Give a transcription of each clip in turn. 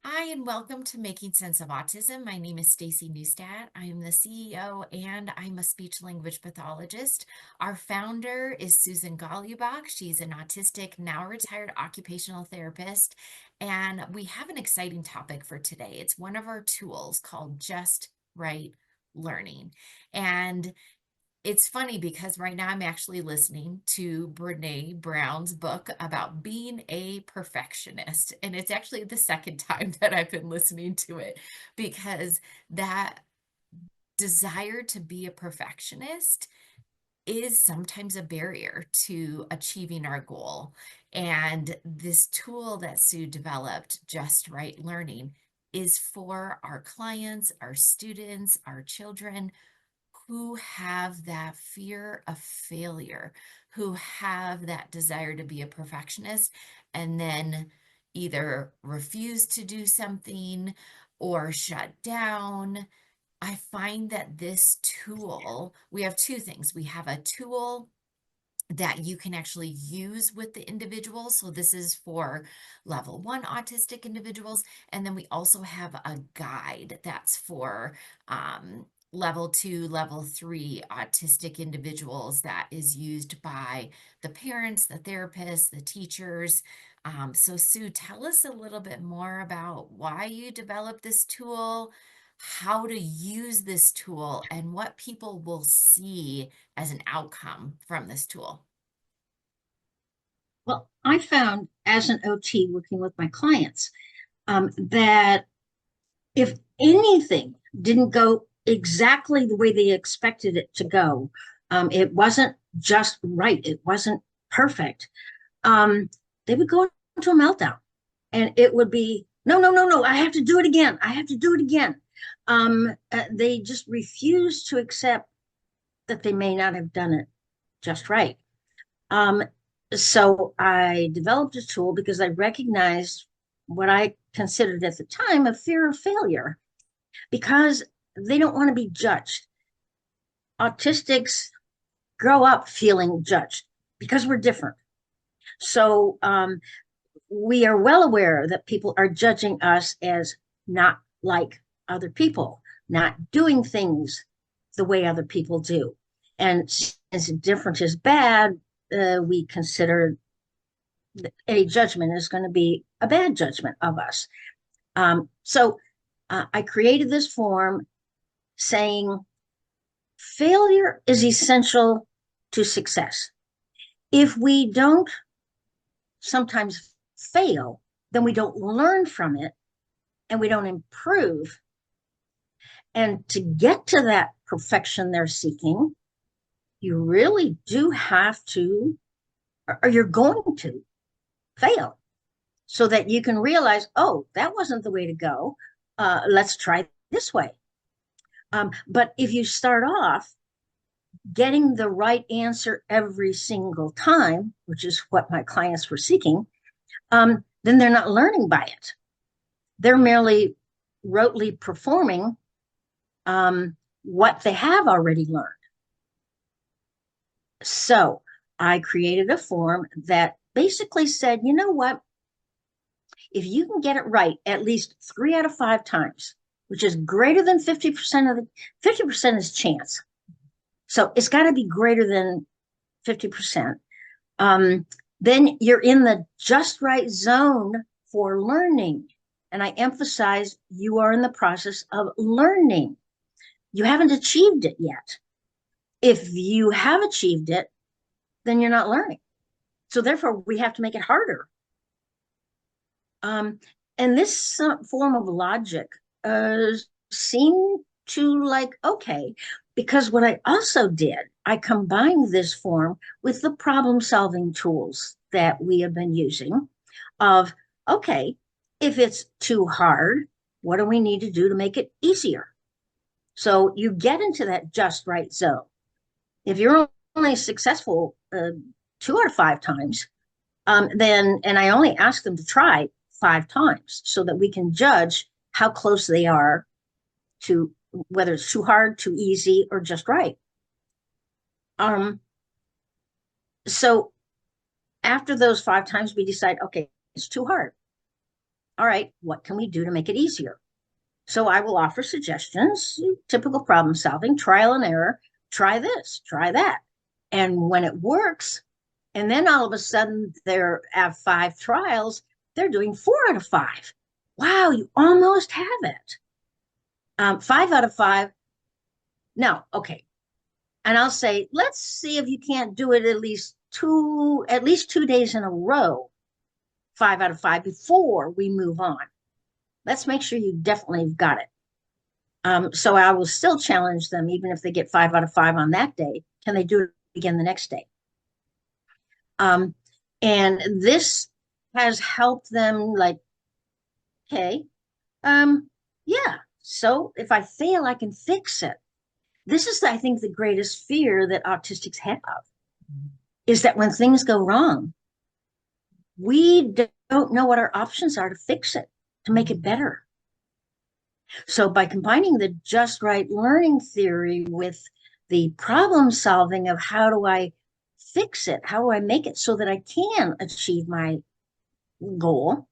Hi, and welcome to Making Sense of Autism. My name is Staci Neustadt. I am the CEO and I'm a speech language pathologist. Our founder is Susan Golubock. She's an autistic, now retired occupational therapist. And we have an exciting topic for today. It's one of our tools called Just Right Learning. And it's funny because right now I'm actually listening to Brene Brown's book about being a perfectionist. And it's actually the second time that I've been listening to it because that desire to be a perfectionist is sometimes a barrier to achieving our goal. And this tool that Sue developed, Just Right Learning, is for our clients, our students, our children who have that fear of failure, who have that desire to be a perfectionist, and then either refuse to do something or shut down. I find that this tool, we have two things. We have a tool that you can actually use with the individuals. So this is for level 1 autistic individuals. And then we also have a guide that's for level 2, level 3 autistic individuals that is used by the parents, the therapists, the teachers. So Sue, tell us a little bit more about why you developed this tool, how to use this tool, and what people will see as an outcome from this tool. Well, I found as an OT working with my clients that if anything didn't go exactly the way they expected it to go, it wasn't just right, it wasn't perfect, they would go into a meltdown and it would be, no, no, no, no, I have to do it again. I have to do it again. They just refuse to accept that they may not have done it just right. Um, so I developed a tool because I recognized what I considered at the time a fear of failure because they don't want to be judged. Autistics grow up feeling judged because we're different. So we are well aware that people are judging us as not like other people, not doing things the way other people do. And since different is bad, we consider a judgment is going to be a bad judgment of us. So I created this form saying failure is essential to success. If we don't sometimes fail, then we don't learn from it and we don't improve. And to get to that perfection they're seeking, you really do have to, or you're going to fail so that you can realize, oh, that wasn't the way to go. Let's try this way. But if you start off getting the right answer every single time, which is what my clients were seeking, then they're not learning by it. They're merely rotely performing what they have already learned. So I created a form that basically said, you know what? If you can get it right at least 3 out of 5 times, which is greater than 50% of the 50% is chance. So it's got to be greater than 50%. Then you're in the just right zone for learning. And I emphasize you are in the process of learning. You haven't achieved it yet. If you have achieved it, then you're not learning. So therefore, we have to make it harder. Um, and this form of logic seemed to like, okay, because what I also did, I combined this form with the problem solving tools that we have been using of, okay, if it's too hard, what do we need to do to make it easier? So you get into that just right zone. If you're only successful 2 out of 5 times, then, and I only ask them to try 5 times so that we can judge how close they are to whether it's too hard, too easy, or just right. Um, so after those 5 times, we decide, okay, it's too hard. all right, what can we do to make it easier? So I will offer suggestions, typical problem solving, trial and error. Try this, try that. And when it works, and then all of a sudden they're at 5 trials, they're doing 4 out of 5. Wow, you almost have it. 5 out of 5. No, okay. And I'll say, let's see if you can't do it at least 2 days in a row, 5 out of 5 before we move on. Let's make sure you definitely got it. So I will still challenge them, even if they get 5 out of 5 on that day. Can they do it again the next day? Um, and this has helped them, like, okay, yeah. So if I fail, I can fix it. This is, I think, the greatest fear that autistics have is that when things go wrong, we don't know what our options are to fix it, to make it better. So by combining the just right learning theory with the problem solving of how do I fix it? How do I make it so that I can achieve my goal?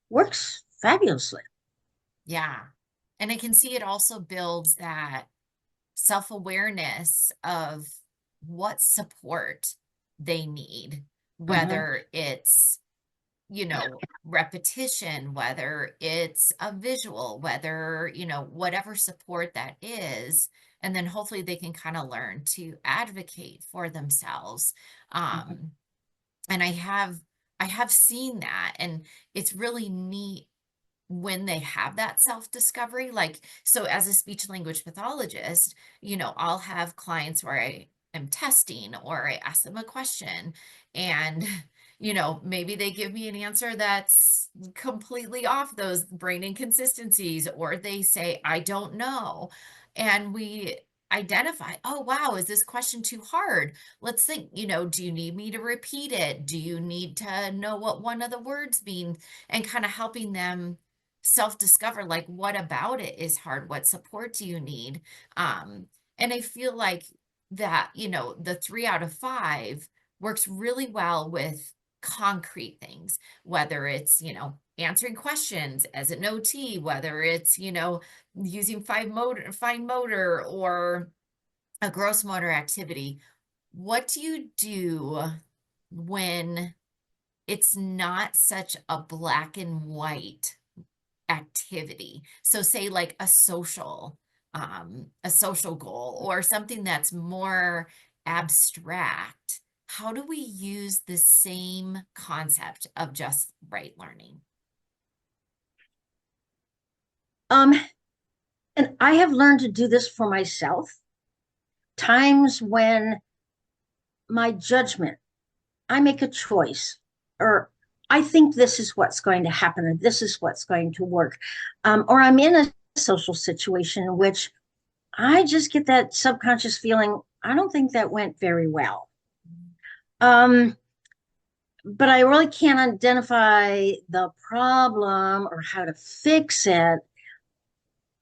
Works fabulously. Yeah. And I can see it also builds that self-awareness of what support they need, Mhm, whether it's, repetition, whether it's a visual, whether, whatever support that is. And then hopefully they can kind of learn to advocate for themselves. mhm, Um, and I have seen that, and it's really neat when they have that self-discovery. Like, so as a speech language pathologist, I'll have clients where I am testing or I ask them a question, and maybe they give me an answer that's completely off those brain inconsistencies, or they say I don't know, and we identify, oh wow, is this question too hard? Let's think, do you need me to repeat it? Do you need to know what one of the words mean? And kind of helping them self-discover, like, what about it is hard? What support do you need? um and I feel like that, the 3 out of 5 works really well with concrete things, whether it's, answering questions as an OT, whether it's, using fine motor or a gross motor activity. What do you do when it's not such a black and white activity? So say like a social goal or something that's more abstract. How do we use the same concept of just right learning? Um, and I have learned to do this for myself. Times when my judgment, I make a choice, or I think this is what's going to happen, or this is what's going to work. Or I'm in a social situation in which I just get that subconscious feeling, I don't think that went very well. Um, but I really can't identify the problem or how to fix it.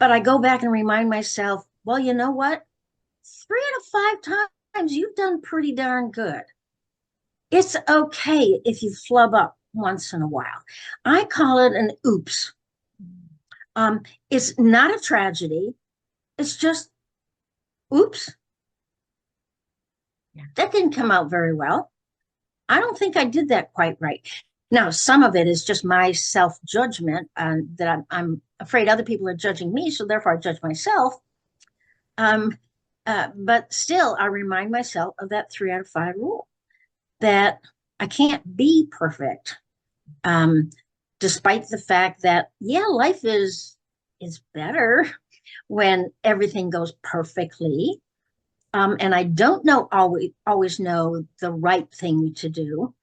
But I go back and remind myself, well, you know what? 3 out of 5 times you've done pretty darn good. It's okay if you flub up once in a while. I call it an oops. Um, it's not a tragedy. It's just oops, Yeah. that didn't come out very well. I don't think I did that quite right. Now, some of it is just my self judgment, that I'm afraid other people are judging me, so therefore I judge myself. Um, but still, I remind myself of that 3 out of 5 rule that I can't be perfect, um, despite the fact that, yeah, life is better when everything goes perfectly. And I don't always know the right thing to do.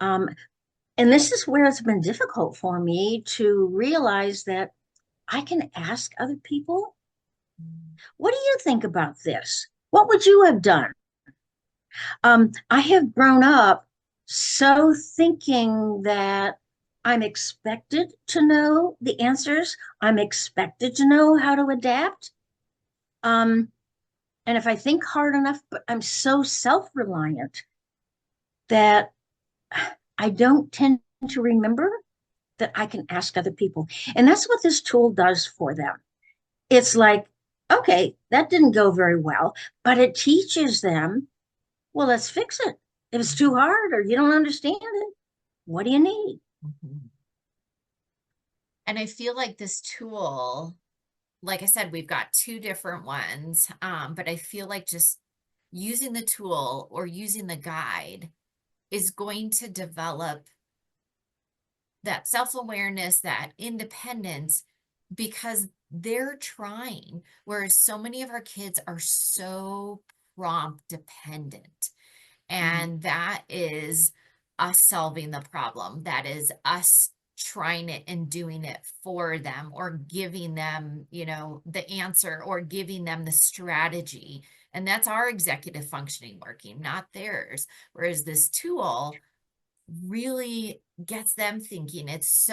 Um, and this is where it's been difficult for me to realize that I can ask other people, what do you think about this? What would you have done? I have grown up so thinking that I'm expected to know the answers. I'm expected to know how to adapt. Um, and if I think hard enough, but I'm so self-reliant that I don't tend to remember that I can ask other people. And that's what this tool does for them. It's like, okay, that didn't go very well, but it teaches them, well, let's fix it. If it's too hard or you don't understand it, what do you need? Mhm. And I feel like this tool, like I said, we've got two different ones, but I feel like just using the tool or using the guide is going to develop that self-awareness, that independence, because they're trying, whereas so many of our kids are so prompt dependent. Mm. And that is us solving the problem. That is us trying it and doing it for them, or giving them, the answer, or giving them the strategy. And that's our executive functioning working, not theirs. Whereas this tool really gets them thinking. It's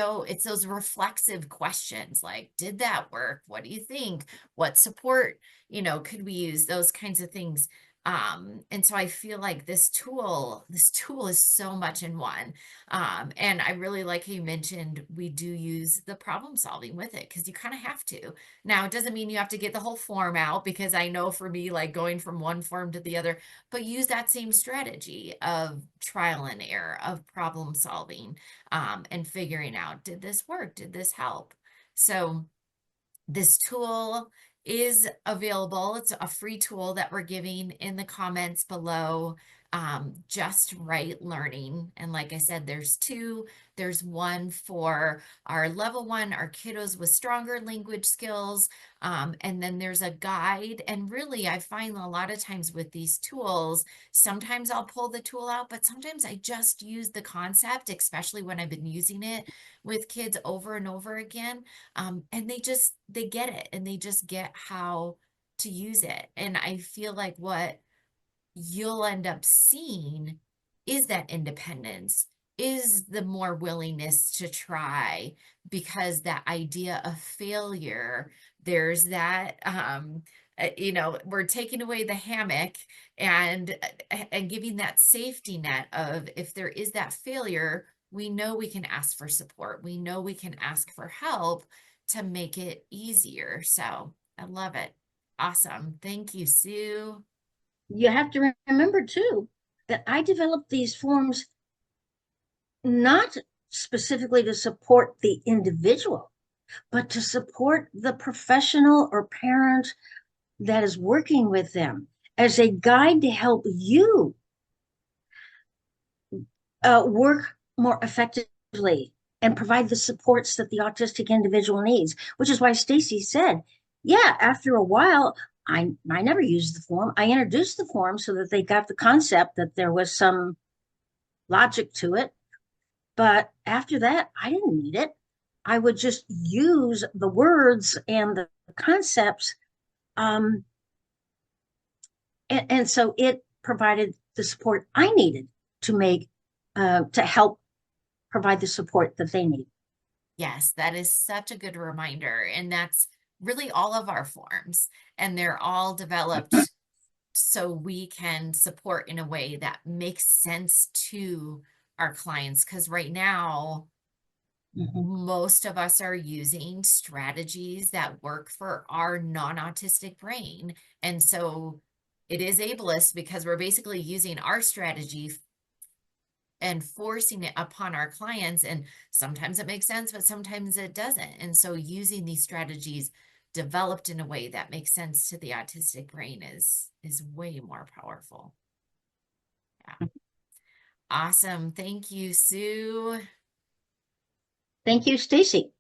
those reflexive questions like, did that work? What do you think? What support, could we use? Those kinds of things. And so I feel like this tool is so much in one. And I really like how you mentioned we do use the problem solving with it, because you kind of have to. Now, it doesn't mean you have to get the whole form out, because I know for me, like going from one form to the other, but use that same strategy of trial and error, of problem solving, and figuring out, did this work? Did this help? So this tool is available. It's a free tool that we're giving in the comments below. Just right learning. And like I said, there's two. There's one for our level one, our kiddos with stronger language skills. And then there's a guide. And really, I find a lot of times with these tools, sometimes I'll pull the tool out, but sometimes I just use the concept, especially when I've been using it with kids over and over again. And they get it, and they just get how to use it. And I feel like what you'll end up seeing is that independence, is the more willingness to try, because that idea of failure, there's that, we're taking away the hammock, and giving that safety net of, if there is that failure, we know we can ask for support, we know we can ask for help to make it easier. So I love it. Awesome. Thank you, Sue. You have to remember too that I developed these forms not specifically to support the individual, but to support the professional or parent that is working with them, as a guide to help you work more effectively and provide the supports that the autistic individual needs, which is why Staci said, yeah, after a while, I never used the form. I introduced the form so that they got the concept that there was some logic to it. But after that, I didn't need it. I would just use the words and the concepts. Um, and so it provided the support I needed to to help provide the support that they need. Yes, that is such a good reminder. And that's really all of our forms. And they're all developed so we can support in a way that makes sense to our clients. Because right now, Mhm. most of us are using strategies that work for our non-autistic brain. And so it is ableist, because we're basically using our strategy and forcing it upon our clients. And sometimes it makes sense, but sometimes it doesn't. And so using these strategies developed in a way that makes sense to the autistic brain is way more powerful. Yeah. Awesome. Thank you, Sue. Thank you, Staci.